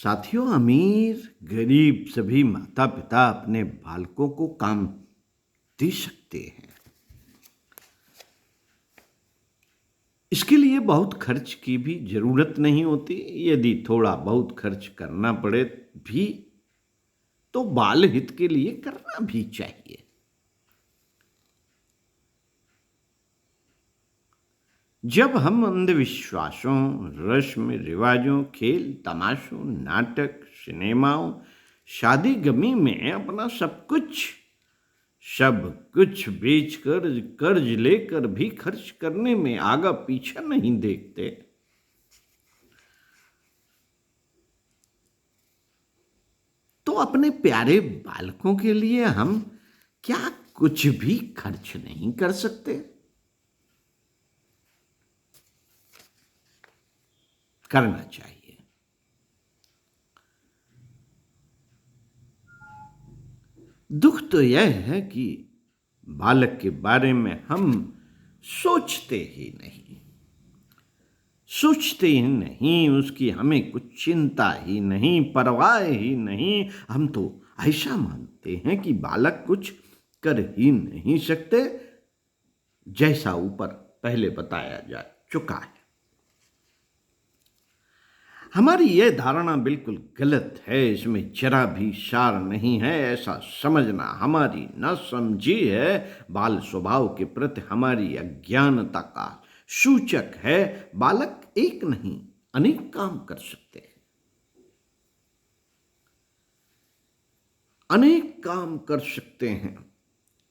साथियों, अमीर गरीब सभी माता पिता अपने बालकों को काम दे सकते हैं। इसके लिए बहुत खर्च की भी जरूरत नहीं होती। यदि थोड़ा बहुत खर्च करना पड़े भी तो बाल हित के लिए करना भी चाहिए। जब हम अंधविश्वासों, रस्म रिवाजों, खेल तमाशों, नाटक, सिनेमाओं, शादी गमी में अपना सब कुछ बेचकर कर्ज लेकर भी खर्च करने में आगा पीछा नहीं देखते, तो अपने प्यारे बालकों के लिए हम क्या कुछ भी खर्च नहीं कर सकते? करना चाहिए। दुख तो यह है कि बालक के बारे में हम सोचते ही नहीं, उसकी हमें कुछ चिंता ही नहीं, परवाह ही नहीं। हम तो ऐसा मानते हैं कि बालक कुछ कर ही नहीं सकते, जैसा ऊपर पहले बताया जा चुका है। हमारी यह धारणा बिल्कुल गलत है, इसमें जरा भी सार नहीं है। ऐसा समझना हमारी नासमझी है, बाल स्वभाव के प्रति हमारी अज्ञानता का सूचक है। बालक एक नहीं अनेक काम कर सकते हैं, अनेक काम कर सकते हैं।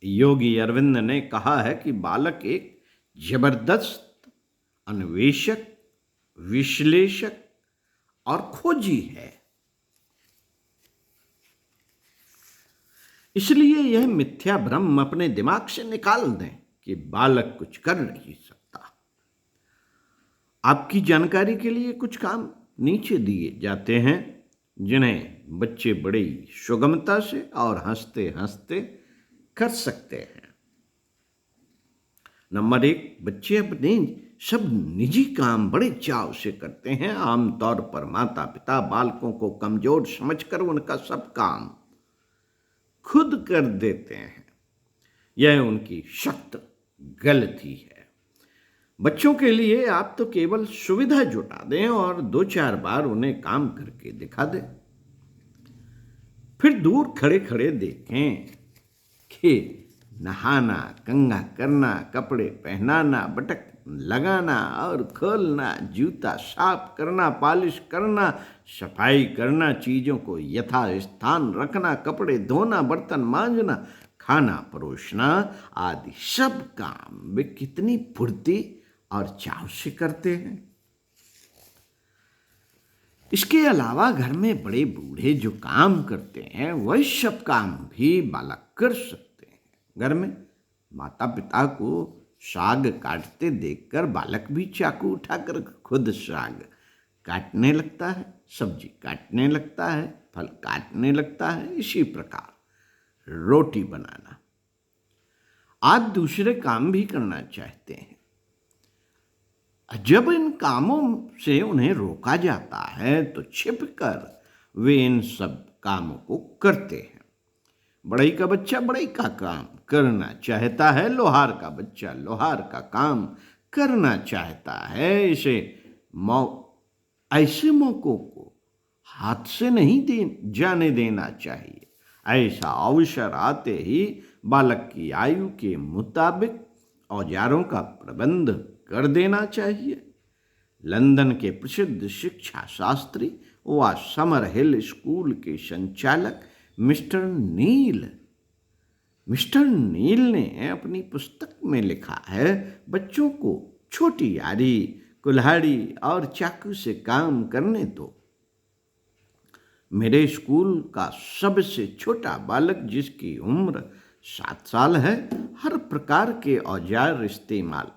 योगी अरविंद ने कहा है कि बालक एक जबरदस्त अन्वेषक, विश्लेषक और खोजी है। इसलिए यह मिथ्या भ्रम अपने दिमाग से निकाल दें कि बालक कुछ कर नहीं सकता। आपकी जानकारी के लिए कुछ काम नीचे दिए जाते हैं, जिन्हें बच्चे बड़ी सुगमता से और हंसते हंसते कर सकते हैं। नंबर 1, बच्चे अपने सब निजी काम बड़े चाव से करते हैं। आमतौर पर माता पिता बालकों को कमजोर समझकर उनका सब काम खुद कर देते हैं। यह उनकी सख्त गलती है। बच्चों के लिए आप तो केवल सुविधा जुटा दें और 2-4 बार उन्हें काम करके दिखा दें। फिर दूर खड़े खड़े देखें कि नहाना, कंघा करना, कपड़े पहनाना, बटक लगाना और खोलना, जूता साफ करना, पॉलिश करना, सफाई करना, चीजों को यथास्थान रखना, कपड़े धोना, बर्तन मांजना, खाना परोसना आदि सब काम वे कितनी फुर्ती और चाव से करते हैं। इसके अलावा घर में बड़े बूढ़े जो काम करते हैं वह सब काम भी बालक कर सकते हैं। घर में माता पिता को साग काटते देखकर बालक भी चाकू उठाकर खुद साग काटने लगता है, सब्जी काटने लगता है, फल काटने लगता है। इसी प्रकार रोटी बनाना आदि दूसरे काम भी करना चाहते हैं। जब इन कामों से उन्हें रोका जाता है तो छिपकर वे इन सब कामों को करते हैं। बढ़ई का बच्चा बढ़ई का काम करना चाहता है, लोहार का बच्चा लोहार का काम करना चाहता है। ऐसे मौकों को हाथ से नहीं जाने देना चाहिए। ऐसा अवसर आते ही बालक की आयु के मुताबिक औजारों का प्रबंध कर देना चाहिए। लंदन के प्रसिद्ध शिक्षा शास्त्री व समर हिल स्कूल के संचालक मिस्टर नील ने अपनी पुस्तक में लिखा है, बच्चों को छोटी आरी, कुल्हाड़ी और चाकू से काम करने दो। मेरे स्कूल का सबसे छोटा बालक, जिसकी उम्र 7 साल है, हर प्रकार के औजार इस्तेमाल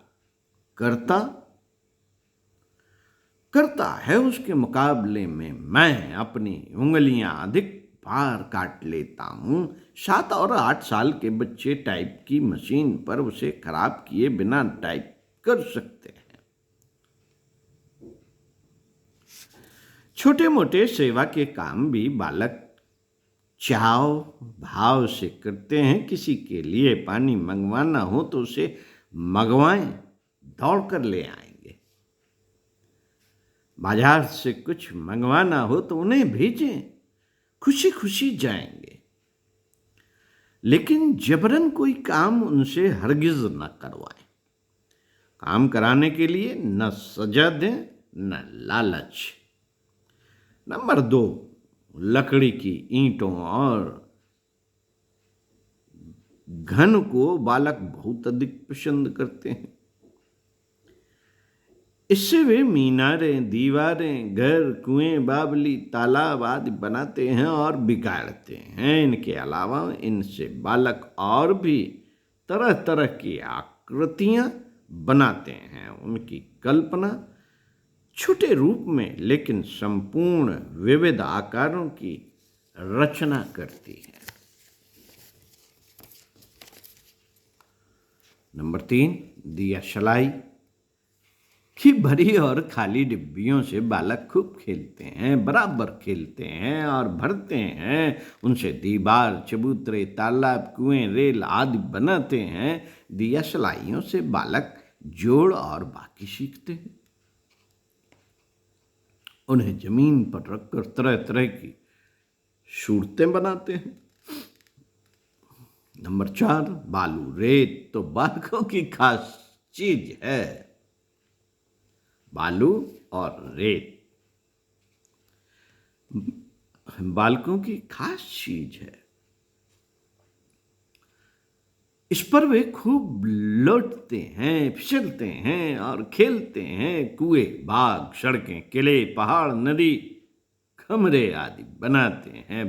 करता है। उसके मुकाबले में मैं अपनी उंगलियां अधिक बार काट लेता हूं। 7 और 8 साल के बच्चे टाइप की मशीन पर उसे खराब किए बिना टाइप कर सकते हैं। छोटे मोटे सेवा के काम भी बालक चाव भाव से करते हैं। किसी के लिए पानी मंगवाना हो तो उसे मंगवाएं, दौड़ कर ले आएंगे। बाजार से कुछ मंगवाना हो तो उन्हें भेजें, खुशी खुशी जाएंगे। लेकिन जबरन कोई काम उनसे हरगिज न करवाएं। काम कराने के लिए न सजा दें न लालच। नंबर 2, लकड़ी की ईंटों और घन को बालक बहुत अधिक पसंद करते हैं। इससे वे मीनारें, दीवारें, घर, कुएं, बावली, तालाब आदि बनाते हैं और बिगाड़ते हैं। इनके अलावा इनसे बालक और भी तरह तरह की आकृतियां बनाते हैं। उनकी कल्पना छोटे रूप में लेकिन संपूर्ण विविध आकारों की रचना करती है। नंबर 3, दियाशलाई की भरी और खाली डिब्बियों से बालक खूब खेलते हैं, बराबर खेलते हैं और भरते हैं। उनसे दीवार, चबूतरे, तालाब, कुएं, रेल आदि बनाते हैं। दियाशलाइयों से बालक जोड़ और बाकी सीखते हैं। उन्हें जमीन पर रखकर तरह तरह की सूरतें बनाते हैं। नंबर 4, बालू रेत तो बालकों की खास चीज है। बालू और रेत बालकों की खास चीज है। इस पर वे खूब लौटते हैं, फिसलते हैं और खेलते हैं। कुएं, बाग, सड़कें, किले, पहाड़, नदी, कमरे आदि बनाते हैं।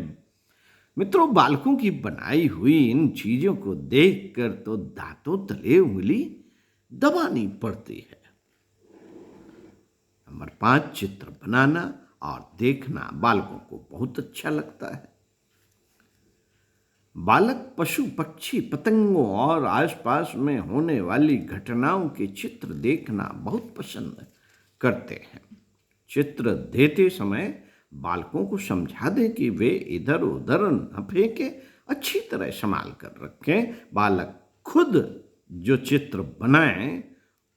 मित्रों, बालकों की बनाई हुई इन चीजों को देखकर तो दांतों तले उंगली दबानी पड़ती है। नंबर 5, चित्र बनाना और देखना बालकों को बहुत अच्छा लगता है। बालक पशु, पक्षी, पतंगों और आसपास में होने वाली घटनाओं के चित्र देखना बहुत पसंद करते हैं। चित्र देते समय बालकों को समझा दें कि वे इधर उधर न फेंके, अच्छी तरह संभाल कर रखें। बालक खुद जो चित्र बनाएं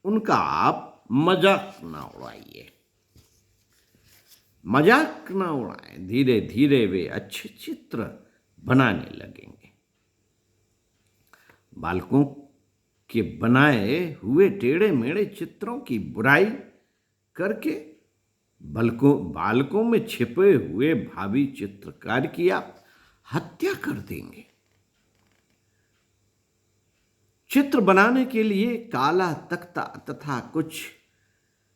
उनका आप मजाक ना उड़ाइए। मजाक ना उड़ाएं, धीरे धीरे वे अच्छे चित्र बनाने लगेंगे। बालकों के बनाए हुए टेढ़े मेढ़े चित्रों की बुराई करके बालकों में छिपे हुए भावी चित्रकार की आप हत्या कर देंगे। चित्र बनाने के लिए काला तख्ता तथा कुछ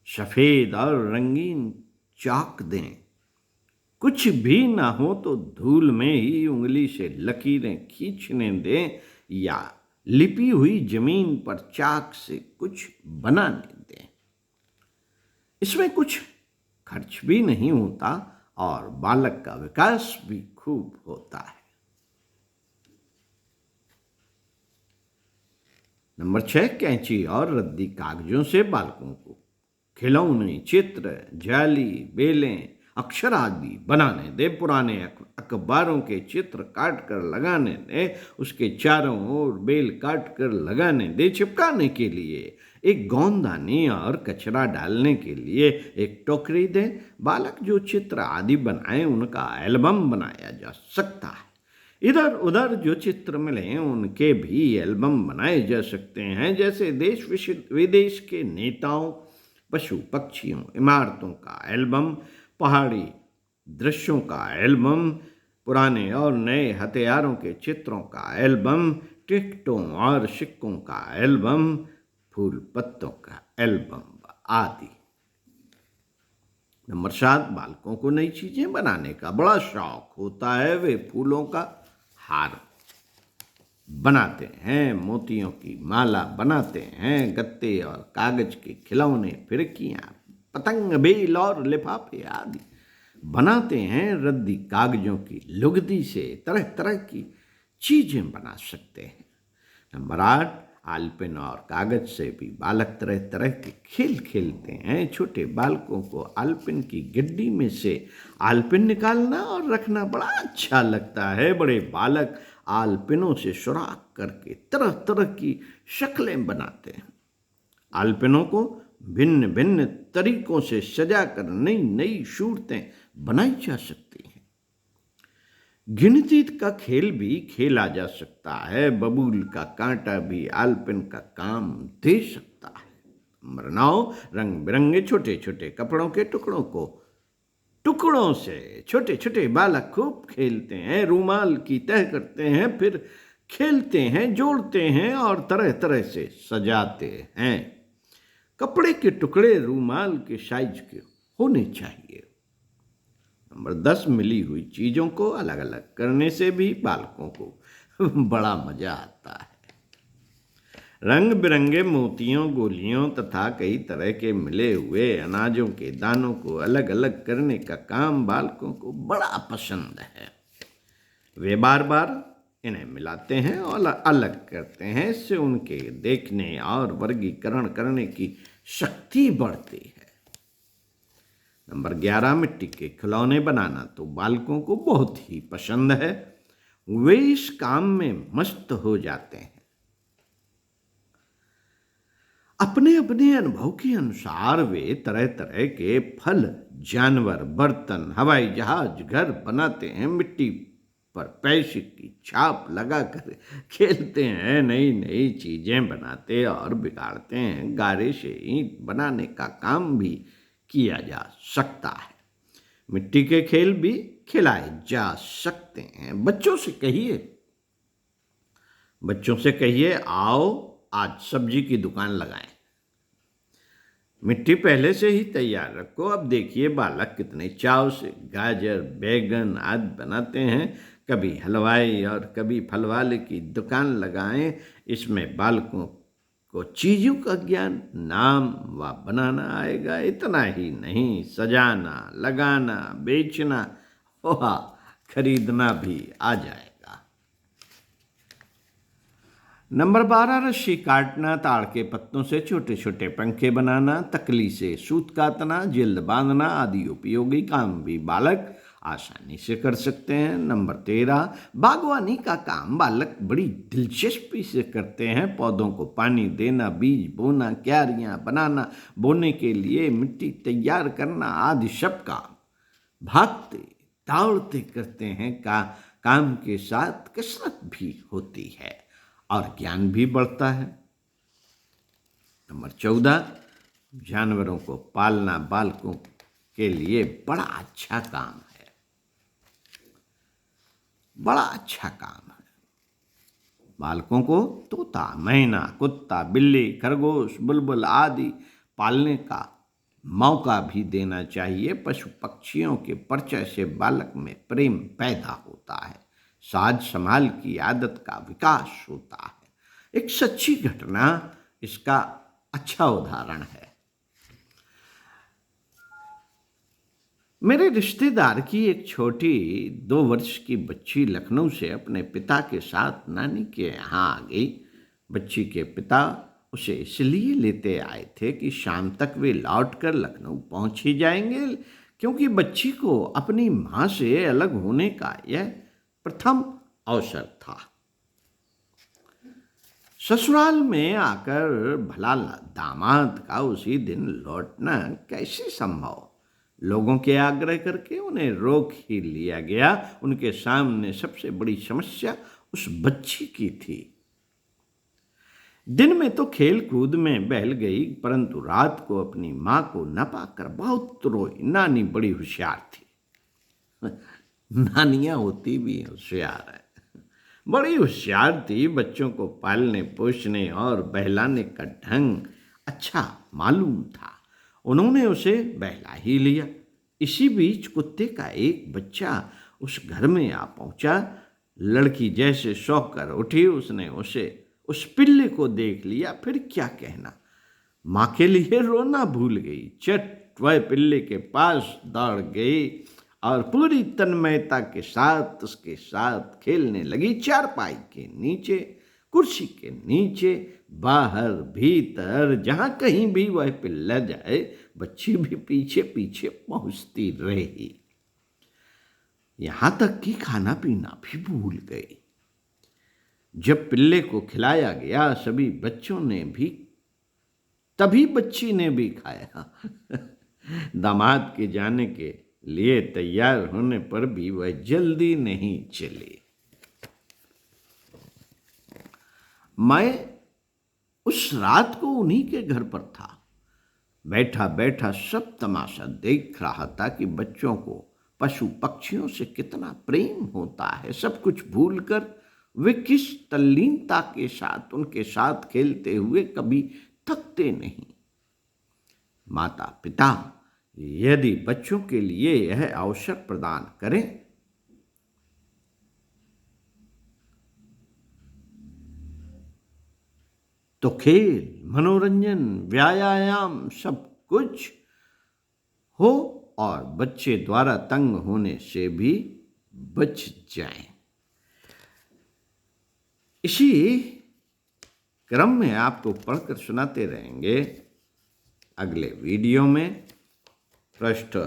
सफेद और रंगीन चाक दें। कुछ भी ना हो तो धूल में ही उंगली से लकीरें खींचने दें या लिपी हुई जमीन पर चाक से कुछ बनाने दें। इसमें कुछ खर्च भी नहीं होता और बालक का विकास भी खूब होता है। नंबर 6, कैंची और रद्दी कागजों से बालकों को खिलौने, चित्र, जाली, बेलें, अक्षर आदि बनाने दे। पुराने अखबारों के चित्र काट कर लगाने दे। उसके चारों ओर बेल काट कर लगाने दे। चिपकाने के लिए एक गोंदानी और कचरा डालने के लिए एक टोकरी दे। बालक जो चित्र आदि बनाए उनका एल्बम बनाया जा सकता है। इधर उधर जो चित्र मिले उनके भी एल्बम बनाए जा सकते हैं। जैसे देश विदेश के नेताओं, पशु पक्षियों, इमारतों का एल्बम, पहाड़ी दृश्यों का एल्बम, पुराने और नए हथियारों के चित्रों का एल्बम, टिकटों और सिक्कों का एल्बम, फूल पत्तों का एल्बम आदि। नंबर 7, बालकों को नई चीजें बनाने का बड़ा शौक होता है। वे फूलों का हार बनाते हैं, मोतियों की माला बनाते हैं, गत्ते और कागज के खिलौने, फिरकियां, पतंग, बेल और लिफाफे आदि बनाते हैं। रद्दी कागजों की लुगदी से तरह तरह की चीजें बना सकते हैं। नंबर 8, आलपिन और कागज से भी बालक तरह तरह के खेल खेलते हैं। छोटे बालकों को आलपिन की गड्डी में से आलपिन निकालना और रखना बड़ा अच्छा लगता है। बड़े बालक आलपिनों से सुराख करके तरह तरह की शक्लें बनाते हैं। आलपिनों को भिन्न भिन्न तरीकों से सजाकर नई नई सूरतें बनाई जा सकती हैं। गिनती का खेल भी खेला जा सकता है। बबूल का कांटा भी आलपिन का काम दे सकता है। मरनाओ रंग बिरंगे छोटे छोटे कपड़ों के टुकड़ों से छोटे छोटे बालक खूब खेलते हैं। रूमाल की तह करते हैं, फिर खेलते हैं, जोड़ते हैं और तरह तरह से सजाते हैं। कपड़े के टुकड़े रूमाल के साइज के होने चाहिए। नंबर 10, मिली हुई चीजों को अलग अलग करने से भी बालकों को बड़ा मजा आता है। रंग बिरंगे मोतियों, गोलियों तथा कई तरह के मिले हुए अनाजों के दानों को अलग अलग करने का काम बालकों को बड़ा पसंद है। वे बार बार इन्हें मिलाते हैं और अलग करते हैं। इससे उनके देखने और वर्गीकरण करने की शक्ति बढ़ती है। नंबर 11, मिट्टी के खिलौने बनाना तो बालकों को बहुत ही पसंद है। वे इस काम में मस्त हो जाते हैं। अपने अपने अनुभव के अनुसार वे तरह तरह के फल, जानवर, बर्तन, हवाई जहाज, घर बनाते हैं। मिट्टी पर पैसे की छाप लगाकर खेलते हैं। नई नई चीजें बनाते और बिगाड़ते हैं। गारे से ईंट बनाने का काम भी किया जा सकता है। मिट्टी के खेल भी खिलाए जा सकते हैं। बच्चों से कहिए आओ आज सब्जी की दुकान लगाएं। मिट्टी पहले से ही तैयार रखो। अब देखिए बालक कितने चाव से गाजर, बैगन आदि बनाते हैं। कभी हलवाई और कभी फल वाले की दुकान लगाएं। इसमें बालकों को चीजों का ज्ञान, नाम व बनाना आएगा। इतना ही नहीं, सजाना, लगाना, बेचना व खरीदना भी आ जाएगा। नंबर 12, रस्सी काटना, ताड़ के पत्तों से छोटे छोटे पंखे बनाना, तकली से सूत काटना, जिल्द बांधना आदि उपयोगी काम भी बालक आसानी से कर सकते हैं। नंबर 13, बागवानी का काम बालक बड़ी दिलचस्पी से करते हैं। पौधों को पानी देना, बीज बोना, क्यारियां बनाना, बोने के लिए मिट्टी तैयार करना आदि सब काम भागते दौड़ते करते हैं। काम के साथ कसरत भी होती है और ज्ञान भी बढ़ता है। नंबर 14, जानवरों को पालना बालकों के लिए बड़ा अच्छा काम है। बड़ा अच्छा काम है। बालकों को तोता, मैना, कुत्ता, बिल्ली, खरगोश, बुलबुल आदि पालने का मौका भी देना चाहिए। पशु पक्षियों के परिचय से बालक में प्रेम पैदा होता है। साज संभाल की आदत का विकास होता है। एक सच्ची घटना इसका अच्छा उदाहरण है। मेरे रिश्तेदार की एक छोटी 2 वर्ष की बच्ची लखनऊ से अपने पिता के साथ नानी के यहाँ आ गई। बच्ची के पिता उसे इसलिए लेते आए थे कि शाम तक वे लौटकर लखनऊ पहुंच ही जाएंगे, क्योंकि बच्ची को अपनी मां से अलग होने का यह प्रथम अवसर था। ससुराल में आकर भला दामाद का उसी दिन लौटना कैसे संभव? लोगों के आग्रह करके उन्हें रोक ही लिया गया। उनके सामने सबसे बड़ी समस्या उस बच्ची की थी। दिन में तो खेल कूद में बहल गई, परंतु रात को अपनी मां को न पाकर बहुत रोई। नानी बड़ी होशियार थी। नानियां होती भी होशियार है। बड़ी होशियार थी। बच्चों को पालने पोसने और बहलाने का ढंग अच्छा मालूम था। उन्होंने उसे बहला ही लिया। इसी बीच कुत्ते का एक बच्चा उस घर में आ पहुंचा। लड़की जैसे शौक कर उठी, उसने उसे उस पिल्ले को देख लिया। फिर क्या कहना, माँ के लिए रोना भूल गई। चट वह पिल्ले के पास दौड़ गई और पूरी तन्मयता के साथ उसके साथ खेलने लगी। चारपाई के नीचे, कुर्सी के नीचे, बाहर भीतर जहां कहीं भी वह पिल्ला जाए, बच्ची भी पीछे पीछे पहुंचती रही, यहां तक कि खाना पीना भी भूल गई। जब पिल्ले को खिलाया गया, सभी बच्चों ने भी, तभी बच्ची ने भी खाया। दामाद के जाने के लिए तैयार होने पर भी वह जल्दी नहीं चली। मैं उस रात को उन्हीं के घर पर था। बैठा बैठा सब तमाशा देख रहा था कि बच्चों को पशु पक्षियों से कितना प्रेम होता है। सब कुछ भूलकर वे किस तल्लीनता के साथ उनके साथ खेलते हुए कभी थकते नहीं। माता पिता यदि बच्चों के लिए यह अवसर प्रदान करें तो खेल, मनोरंजन, व्यायाम सब कुछ हो और बच्चे द्वारा तंग होने से भी बच जाएं। इसी क्रम में आपको पढ़कर सुनाते रहेंगे अगले वीडियो में। पृष्ठ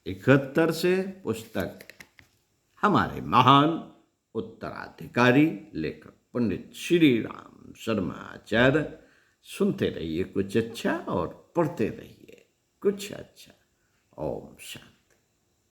71 से पुस्तक हमारे महान उत्तराधिकारी लेखक पंडित श्री राम शर्मा आचार्य। सुनते रहिए कुछ अच्छा और पढ़ते रहिए कुछ अच्छा। ओम शांति।